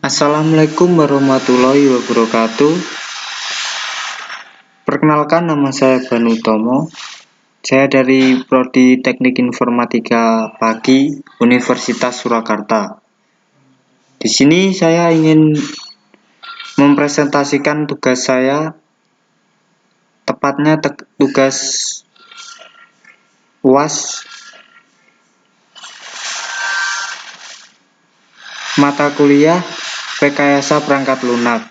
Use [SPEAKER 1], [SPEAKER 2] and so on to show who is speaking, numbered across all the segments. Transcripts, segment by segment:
[SPEAKER 1] Assalamualaikum warahmatullahi wabarakatuh. Perkenalkan, nama saya Banu Tomo. Saya dari Prodi Teknik Informatika Pagi, Universitas Surakarta. Di sini saya ingin mempresentasikan tugas saya, tepatnya tugas UAS mata kuliah Rekayasa Perangkat Lunak.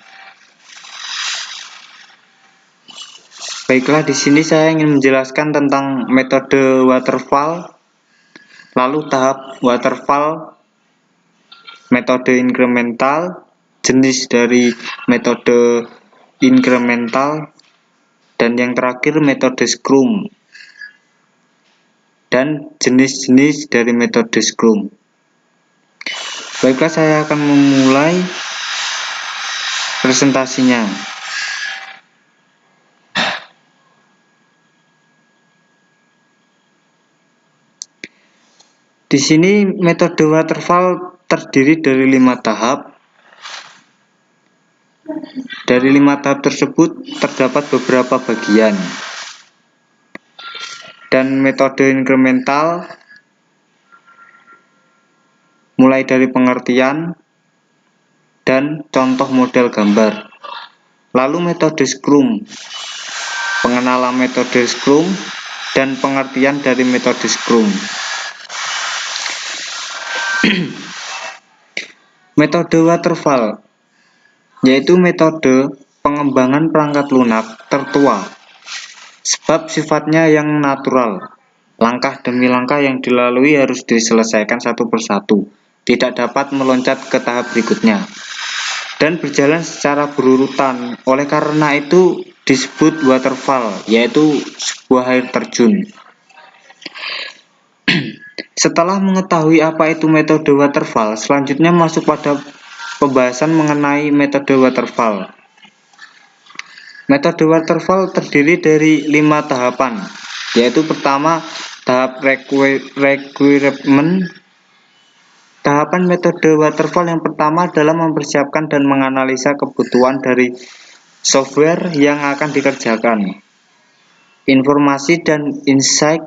[SPEAKER 1] Baiklah, di sini saya ingin menjelaskan tentang metode waterfall, lalu tahap waterfall, metode incremental, jenis dari metode incremental, dan yang terakhir metode Scrum, dan jenis-jenis dari metode Scrum. Baiklah, saya akan memulai presentasinya. Di sini metode waterfall terdiri dari 5 tahap. Dari 5 tahap tersebut terdapat beberapa bagian. Dan metode incremental mulai dari pengertian dan contoh model gambar. Lalu metode Scrum, pengenalan metode Scrum dan pengertian dari metode Scrum. Metode waterfall yaitu metode pengembangan perangkat lunak tertua, sebab sifatnya yang natural. Langkah demi langkah yang dilalui harus diselesaikan satu persatu, tidak dapat meloncat ke tahap berikutnya, dan berjalan secara berurutan. Oleh karena itu disebut waterfall, yaitu sebuah air terjun. Setelah mengetahui apa itu metode waterfall, selanjutnya masuk pada pembahasan mengenai metode waterfall. Metode waterfall terdiri dari 5 tahapan, yaitu pertama, tahap requirement. Tahapan metode waterfall yang pertama adalah mempersiapkan dan menganalisa kebutuhan dari software yang akan dikerjakan. Informasi dan insight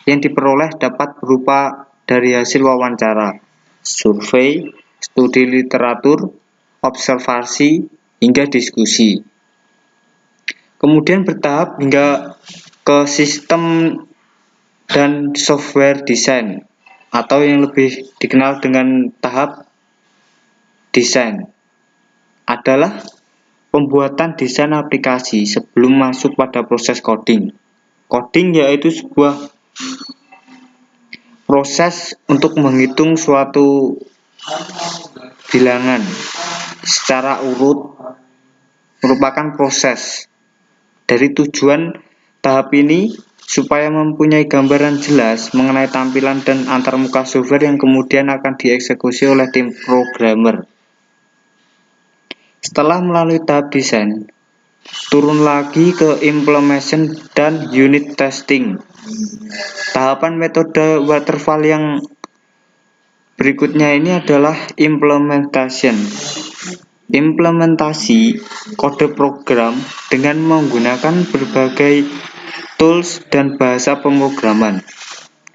[SPEAKER 1] yang diperoleh dapat berupa dari hasil wawancara, survei, studi literatur, observasi, hingga diskusi. Kemudian bertahap hingga ke sistem dan software design, atau yang lebih dikenal dengan tahap desain, adalah pembuatan desain aplikasi sebelum masuk pada proses coding. Coding yaitu sebuah proses untuk menghitung suatu bilangan secara urut, merupakan proses. Dari tujuan tahap ini supaya mempunyai gambaran jelas mengenai tampilan dan antarmuka software yang kemudian akan dieksekusi oleh tim programmer. Setelah melalui tahap desain, turun lagi ke implementation dan unit testing. Tahapan metode waterfall yang berikutnya ini adalah implementation. Implementasi kode program dengan menggunakan berbagai tools dan bahasa pemrograman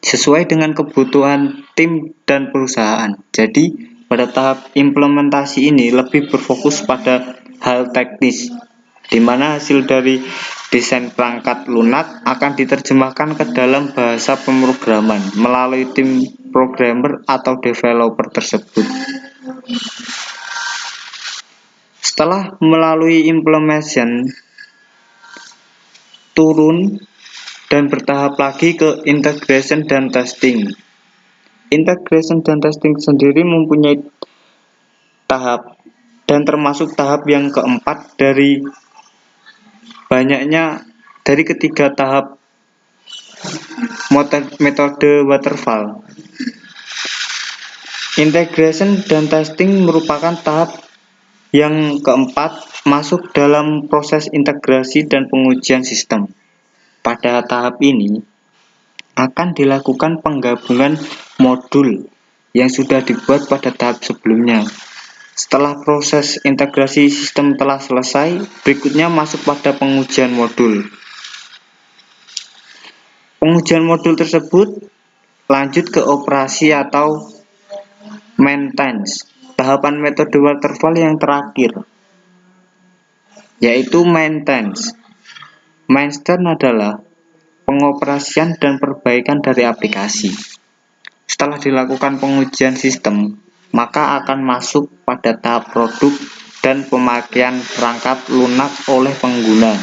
[SPEAKER 1] sesuai dengan kebutuhan tim dan perusahaan. Jadi pada tahap implementasi ini lebih berfokus pada hal teknis, di mana hasil dari desain perangkat lunak akan diterjemahkan ke dalam bahasa pemrograman melalui tim programmer atau developer tersebut. Setelah melalui implementation, turun dan bertahap lagi ke integration dan testing. Integration dan testing sendiri mempunyai tahap, dan termasuk tahap yang keempat dari ketiga tahap metode waterfall. Integration dan testing merupakan tahap yang keempat masuk dalam proses integrasi dan pengujian sistem. Pada tahap ini akan dilakukan penggabungan modul yang sudah dibuat pada tahap sebelumnya. Setelah proses integrasi sistem telah selesai, berikutnya masuk pada pengujian modul. Pengujian modul tersebut lanjut ke operasi atau maintenance, tahapan metode waterfall yang terakhir, yaitu maintenance. Maintenance adalah pengoperasian dan perbaikan dari aplikasi. Setelah dilakukan pengujian sistem, maka akan masuk pada tahap produk dan pemakaian perangkat lunak oleh pengguna.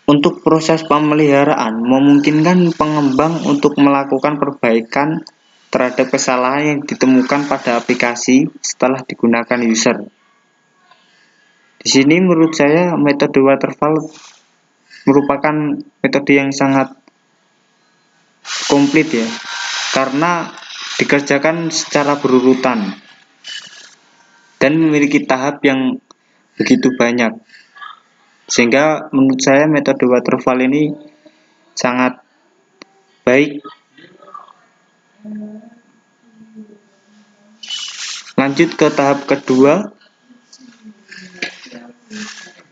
[SPEAKER 1] Untuk proses pemeliharaan memungkinkan pengembang untuk melakukan perbaikan terhadap kesalahan yang ditemukan pada aplikasi setelah digunakan user. Di sini menurut saya metode waterfall merupakan metode yang sangat komplit ya, karena dikerjakan secara berurutan dan memiliki tahap yang begitu banyak. Sehingga menurut saya metode waterfall ini sangat baik. Lanjut ke tahap kedua,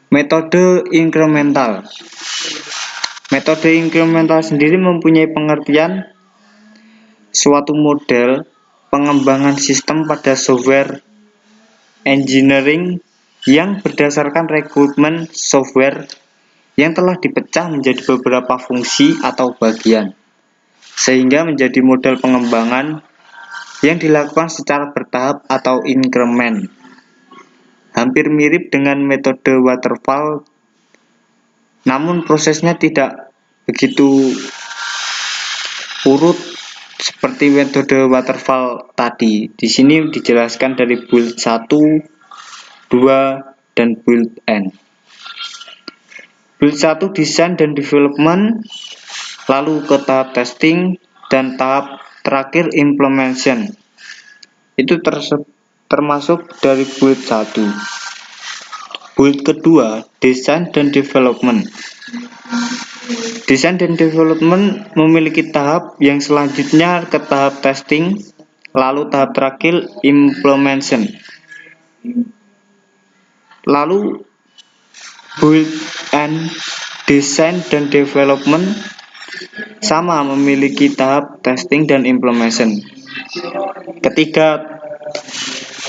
[SPEAKER 1] metode incremental. Metode incremental sendiri mempunyai pengertian suatu model pengembangan sistem pada software engineering yang berdasarkan rekrutmen software yang telah dipecah menjadi beberapa fungsi atau bagian, sehingga menjadi model pengembangan yang dilakukan secara bertahap atau increment. Hampir mirip dengan metode waterfall, namun prosesnya tidak begitu urut seperti metode waterfall tadi. Di sini dijelaskan dari build 1, 2, dan build end. Build 1 desain dan development, lalu ke tahap testing, dan tahap terakhir implementation. Itu termasuk dari build 1. Build kedua, desain dan development. Desain dan development memiliki tahap yang selanjutnya ke tahap testing, lalu tahap terakhir implementation. Lalu build and design dan development sama memiliki tahap testing dan implementation. Ketiga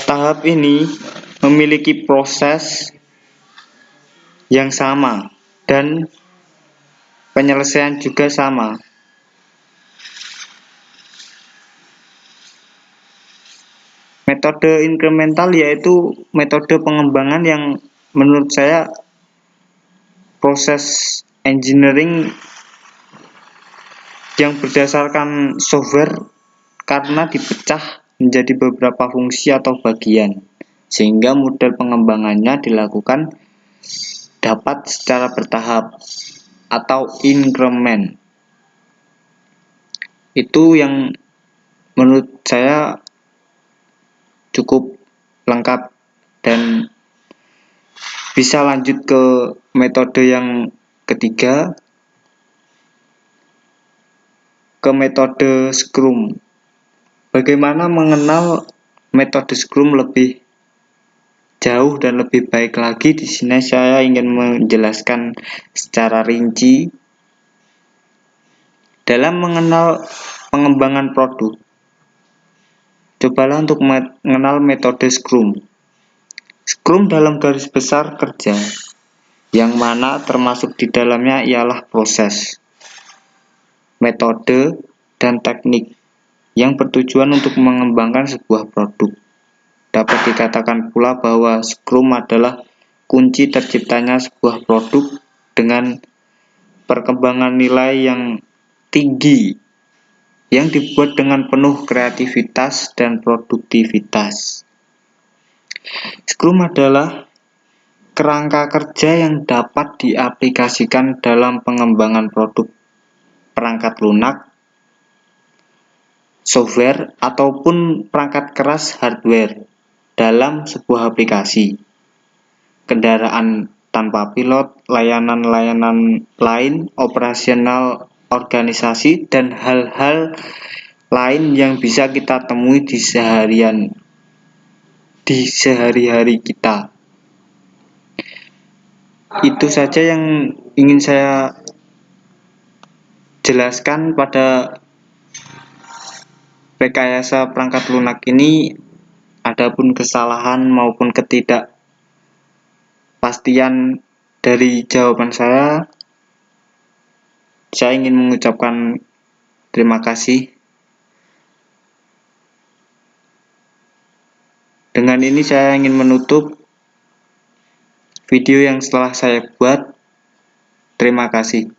[SPEAKER 1] tahap ini memiliki proses yang sama dan penyelesaian juga sama. Metode incremental yaitu metode pengembangan yang menurut saya proses engineering yang berdasarkan software karena dipecah menjadi beberapa fungsi atau bagian, sehingga model pengembangannya dilakukan dapat secara bertahap atau increment. Itu yang menurut saya cukup lengkap dan bisa lanjut ke metode yang ketiga, ke metode Scrum. Bagaimana mengenal metode Scrum lebih jauh dan lebih baik lagi? Di sini saya ingin menjelaskan secara rinci dalam mengenal pengembangan produk. Cobalah untuk mengenal metode Scrum. Scrum dalam garis besar kerja, yang mana termasuk di dalamnya ialah proses, metode, dan teknik yang bertujuan untuk mengembangkan sebuah produk. Dapat dikatakan pula bahwa Scrum adalah kunci terciptanya sebuah produk dengan perkembangan nilai yang tinggi yang dibuat dengan penuh kreativitas dan produktivitas. Scrum adalah kerangka kerja yang dapat diaplikasikan dalam pengembangan produk perangkat lunak, software, ataupun perangkat keras hardware dalam sebuah aplikasi, kendaraan tanpa pilot, layanan-layanan lain, operasional organisasi, dan hal-hal lain yang bisa kita temui di seharian. di sehari-hari kita. Itu saja yang ingin saya jelaskan pada rekayasa perangkat lunak ini. Adapun kesalahan maupun ketidakpastian dari jawaban saya ingin mengucapkan terima kasih. Dengan ini saya ingin menutup video yang telah saya buat. Terima kasih.